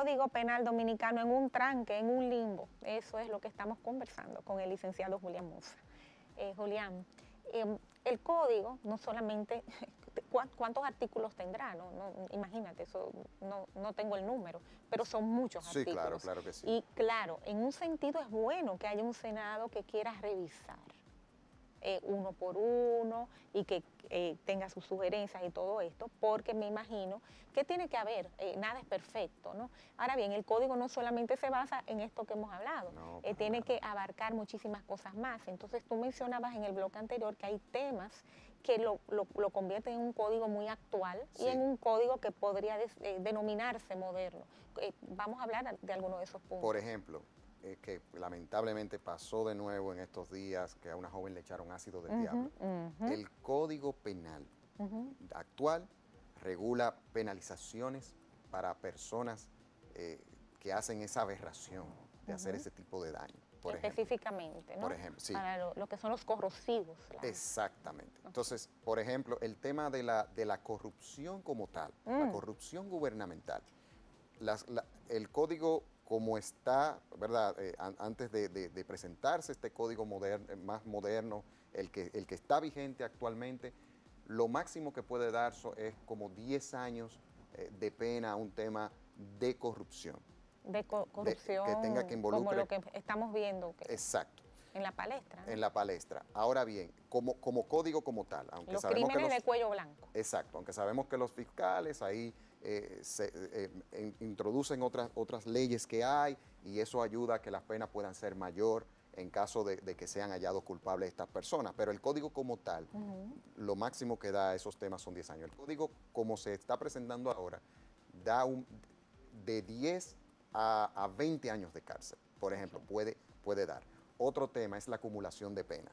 Código Penal Dominicano en un tranque, en un limbo. Eso es lo que estamos conversando con el licenciado Julián Moza. Julián, el código no solamente, ¿cuántos artículos tendrá? Imagínate, eso no tengo el número, pero son muchos artículos. Sí, claro que sí. Y claro, en un sentido es bueno que haya un Senado que quiera revisar uno por uno y que tenga sus sugerencias y todo esto, porque me imagino que tiene que haber, nada es perfecto, ¿no? Ahora bien, el código no solamente se basa en esto que hemos hablado, tiene que abarcar muchísimas cosas más. Entonces tú mencionabas en el bloque anterior que hay temas que lo convierten en un código muy actual y en un código que podría denominarse moderno. Vamos a hablar de alguno de esos puntos. Por ejemplo, que lamentablemente pasó de nuevo en estos días, que a una joven le echaron ácido del diablo. El Código Penal actual regula penalizaciones para personas que hacen esa aberración de hacer ese tipo de daño. Por específicamente, ejemplo, ¿no? Por ejemplo, sí. Para lo que son los corrosivos. Exactamente. Entonces, por ejemplo, el tema de la corrupción como tal, la corrupción gubernamental, el código como está, ¿verdad? Antes de presentarse este código más moderno, el que está vigente actualmente, lo máximo que puede dar es como 10 años de pena a un tema de corrupción. De corrupción, que tenga que involucre, como lo que estamos viendo. Exacto. En la palestra, ¿no? En la palestra. Ahora bien, como código como tal, aunque los sabemos crímenes que de cuello blanco. Exacto, aunque sabemos que los fiscales ahí introducen otras leyes que hay y eso ayuda a que las penas puedan ser mayor en caso de que sean hallados culpables estas personas. Pero el código como tal, lo máximo que da a esos temas son 10 años. El código, como se está presentando ahora, da de 10 a 20 años de cárcel, por ejemplo, puede dar. Otro tema es la acumulación de pena.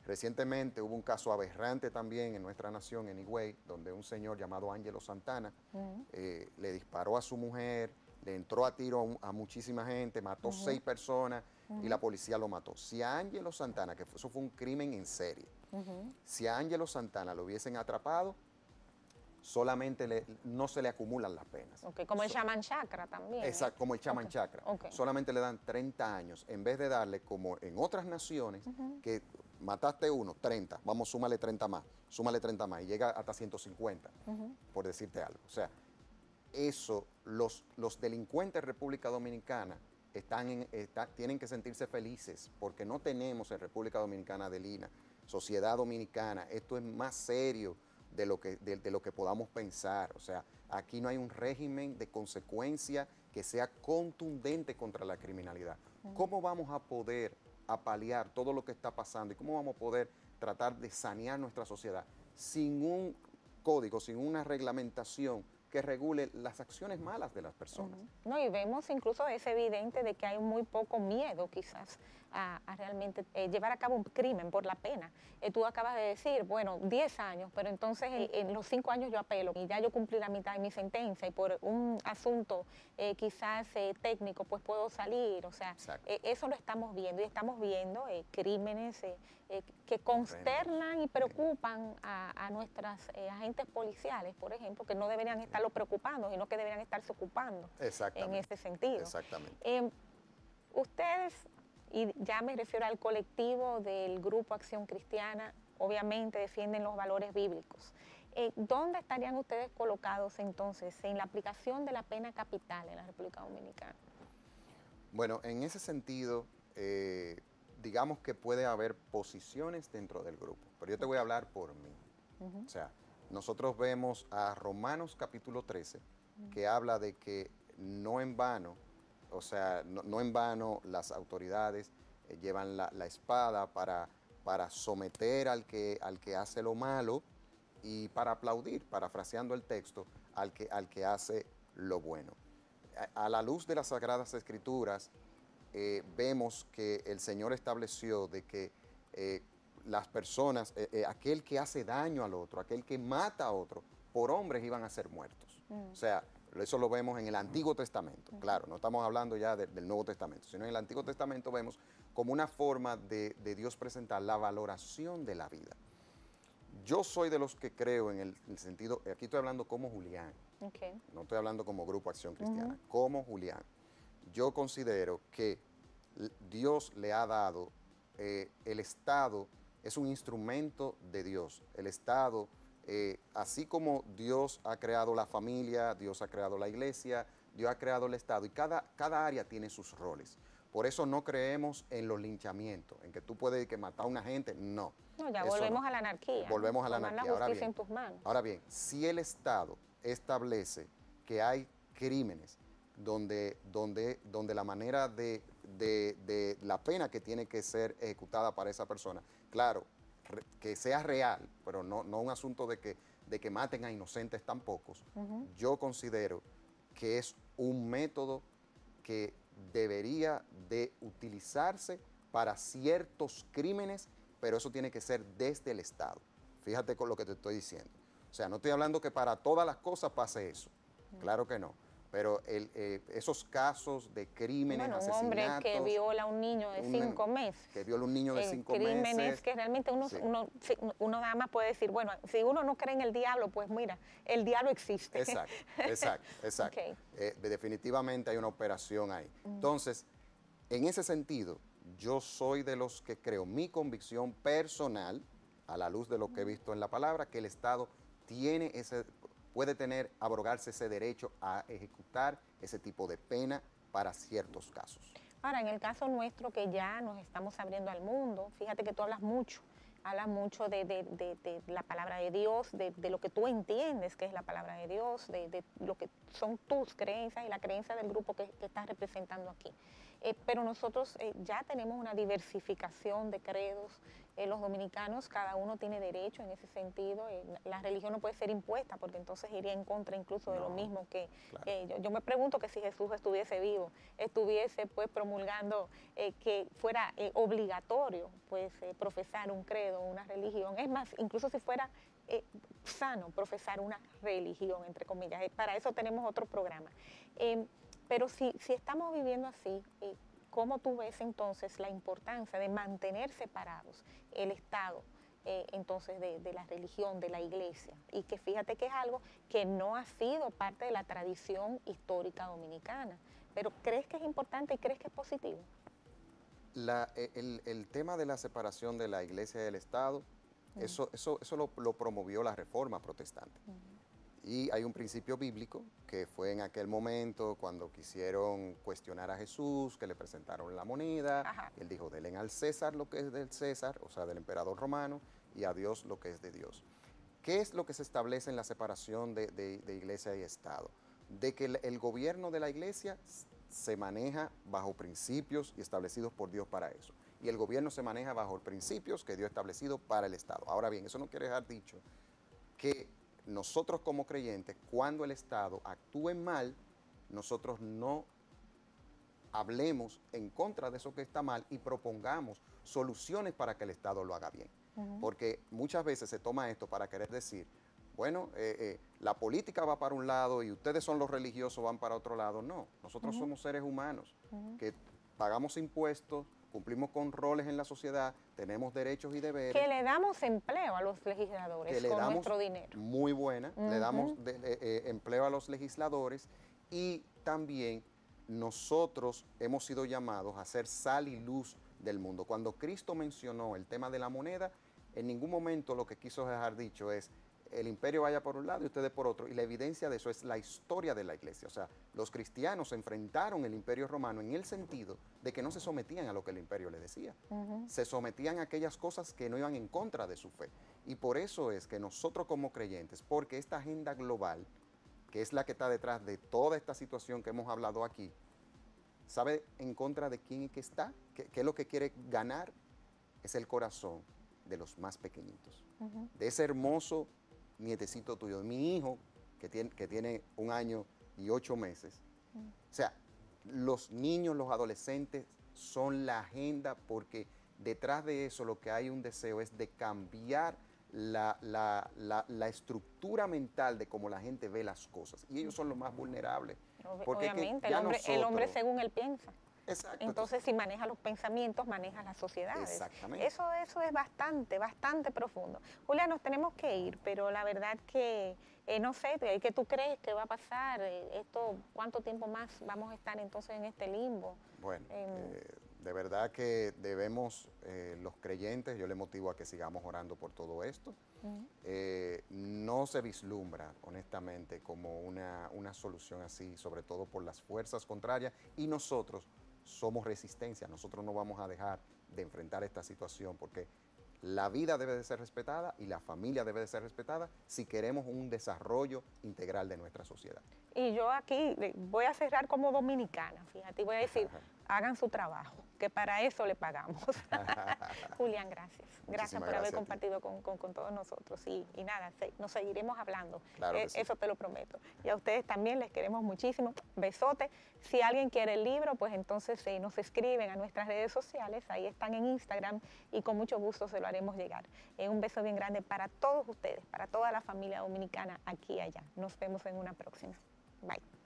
Recientemente hubo un caso aberrante también en nuestra nación, en Higüey, donde un señor llamado Ángelo Santana le disparó a su mujer, le entró a tiro a muchísima gente, mató 6 personas y la policía lo mató. Si a Ángelo Santana, que eso fue un crimen en serie, si a Ángelo Santana lo hubiesen atrapado, solamente no se le acumulan las penas. Como el Chaman Chakra también. Exacto, como el Chaman Chakra. Solamente le dan 30 años, en vez de darle como en otras naciones, que mataste uno, 30, vamos, súmale 30 más, y llega hasta 150, por decirte algo. O sea, eso, los delincuentes de República Dominicana tienen que sentirse felices, porque no tenemos en República Dominicana, Adelina, sociedad dominicana, esto es más serio de lo que podamos pensar. O sea, aquí no hay un régimen de consecuencia que sea contundente contra la criminalidad. ¿Cómo vamos a poder paliar todo lo que está pasando y cómo vamos a poder tratar de sanear nuestra sociedad sin un código, sin una reglamentación que regule las acciones malas de las personas? No, y vemos incluso, es evidente de que hay muy poco miedo quizás a realmente llevar a cabo un crimen por la pena. Tú acabas de decir, bueno, 10 años, pero entonces en los 5 años yo apelo y ya yo cumplí la mitad de mi sentencia y por un asunto quizás técnico pues puedo salir. O sea, eso lo estamos viendo y estamos viendo crímenes que consternan y preocupan a nuestras agentes policiales, por ejemplo, que no deberían estarlo preocupando, sino que deberían estarse ocupando en ese sentido. Exactamente. Ustedes, y ya me refiero al colectivo del Grupo Acción Cristiana, obviamente defienden los valores bíblicos. ¿Dónde estarían ustedes colocados entonces en la aplicación de la pena capital en la República Dominicana? Bueno, en ese sentido, digamos que puede haber posiciones dentro del grupo, pero yo te voy a hablar por mí. O sea, nosotros vemos a Romanos capítulo 13, que habla de que no en vano, o sea, no en vano las autoridades llevan la espada para someter al que hace lo malo y para aplaudir, parafraseando el texto, al que hace lo bueno. A la luz de las Sagradas Escrituras, vemos que el Señor estableció de que las personas, aquel que hace daño al otro, aquel que mata a otro, por hombres iban a ser muertos. O sea, eso lo vemos en el Antiguo Testamento. Claro, no estamos hablando ya del Nuevo Testamento, sino en el Antiguo Testamento vemos como una forma de Dios presentar la valoración de la vida. Yo soy de los que creo en el sentido, aquí estoy hablando como Julián, Okay. no estoy hablando como Grupo Acción Cristiana, como Julián. Yo considero que Dios le ha dado, el Estado es un instrumento de Dios. El Estado, así como Dios ha creado la familia, Dios ha creado la iglesia, Dios ha creado el Estado, y cada área tiene sus roles. Por eso no creemos en los linchamientos, en que tú puedes que matar a una gente, no. No, ya Eso volvemos no. a la anarquía. Volvemos a la Tomar anarquía. la justicia en tus manos. Ahora bien, si el Estado establece que hay crímenes donde la manera de la pena que tiene que ser ejecutada para esa persona, claro, que sea real, pero no un asunto de que maten a inocentes tampoco, yo considero que es un método que debería de utilizarse para ciertos crímenes, pero eso tiene que ser desde el Estado. Fíjate con lo que te estoy diciendo. O sea, no estoy hablando que para todas las cosas pase eso. Claro que no. Pero esos casos de crímenes, bueno, un asesinatos... hombre que viola a un niño de 5 meses. Que viola a un niño de 5 meses. Crímenes que realmente uno nada más puede decir, bueno, si uno no cree en el diablo, pues mira, el diablo existe. Exacto. Okay. Definitivamente hay una operación ahí. Entonces, en ese sentido, yo soy de los que creo, mi convicción personal, a la luz de lo que he visto en la palabra, que el Estado puede abrogarse ese derecho a ejecutar ese tipo de pena para ciertos casos. Ahora, en el caso nuestro, que ya nos estamos abriendo al mundo, fíjate que tú hablas mucho de la palabra de Dios, de lo que tú entiendes que es la palabra de Dios, de lo que son tus creencias y la creencia del grupo que estás representando aquí. Pero nosotros ya tenemos una diversificación de credos. Los dominicanos, cada uno tiene derecho en ese sentido. La religión no puede ser impuesta porque entonces iría en contra incluso de lo mismo que... Claro. Yo me pregunto que si Jesús estuviese vivo, estuviese pues promulgando que fuera obligatorio pues profesar un credo, una religión. Es más, incluso si fuera sano profesar una religión, entre comillas. Para eso tenemos otro programa. Pero si estamos viviendo así, ¿cómo tú ves entonces la importancia de mantener separados el Estado entonces de la religión, de la iglesia? Y que fíjate que es algo que no ha sido parte de la tradición histórica dominicana. Pero ¿crees que es importante y crees que es positivo? El tema de la separación de la iglesia y del Estado, eso lo promovió la Reforma Protestante. Y hay un principio bíblico que fue en aquel momento cuando quisieron cuestionar a Jesús, que le presentaron la moneda. Él dijo, denle al César lo que es del César, o sea, del emperador romano, y a Dios lo que es de Dios. ¿Qué es lo que se establece en la separación de iglesia y Estado? De que el gobierno de la iglesia se maneja bajo principios y establecidos por Dios para eso. Y el gobierno se maneja bajo principios que Dios ha establecido para el Estado. Ahora bien, eso no quiere dejar dicho que nosotros como creyentes, cuando el Estado actúe mal, nosotros no hablemos en contra de eso que está mal y propongamos soluciones para que el Estado lo haga bien. Porque muchas veces se toma esto para querer decir, bueno, la política va para un lado y ustedes son los religiosos, van para otro lado. No, nosotros somos seres humanos que pagamos impuestos, cumplimos con roles en la sociedad, tenemos derechos y deberes. Que le damos empleo a los legisladores con nuestro dinero. Muy buena, le damos empleo a los legisladores y también nosotros hemos sido llamados a ser sal y luz del mundo. Cuando Cristo mencionó el tema de la moneda, en ningún momento lo que quiso dejar dicho es el imperio vaya por un lado y ustedes por otro. Y la evidencia de eso es la historia de la iglesia. O sea, los cristianos enfrentaron el imperio romano en el sentido de que no se sometían a lo que el imperio les decía. Se sometían a aquellas cosas que no iban en contra de su fe. Y por eso es que nosotros como creyentes, porque esta agenda global, que es la que está detrás de toda esta situación que hemos hablado aquí, ¿sabe en contra de quién es que está? ¿Qué es lo que quiere ganar? Es el corazón de los más pequeñitos. De ese hermoso nietecito tuyo, mi hijo, que tiene 1 año y 8 meses. O sea, los niños, los adolescentes son la agenda porque detrás de eso lo que hay un deseo es de cambiar la estructura mental de cómo la gente ve las cosas. Y ellos son los más vulnerables. Porque obviamente, el hombre según él piensa. Exacto. Entonces, si manejas los pensamientos, manejas las sociedades. Exactamente. Eso es bastante, bastante profundo. Julia, nos tenemos que ir, pero la verdad que, no sé, ¿qué tú crees que va a pasar? ¿Cuánto tiempo más vamos a estar entonces en este limbo? Bueno, de verdad que debemos, los creyentes, yo le motivo a que sigamos orando por todo esto. No se vislumbra, honestamente, como una solución así, sobre todo por las fuerzas contrarias, y nosotros somos resistencia, nosotros no vamos a dejar de enfrentar esta situación porque la vida debe de ser respetada y la familia debe de ser respetada si queremos un desarrollo integral de nuestra sociedad. Y yo aquí voy a cerrar como dominicana, fíjate, y voy a decir, hagan su trabajo, que para eso le pagamos. Julián, gracias. Gracias por haber compartido con todos nosotros. Y nada, nos seguiremos hablando. Claro que sí. Eso te lo prometo. Y a ustedes también les queremos muchísimo. Besote. Si alguien quiere el libro, pues entonces nos escriben a nuestras redes sociales. Ahí están en Instagram y con mucho gusto se lo haremos llegar. Un beso bien grande para todos ustedes, para toda la familia dominicana aquí y allá. Nos vemos en una próxima. Bye.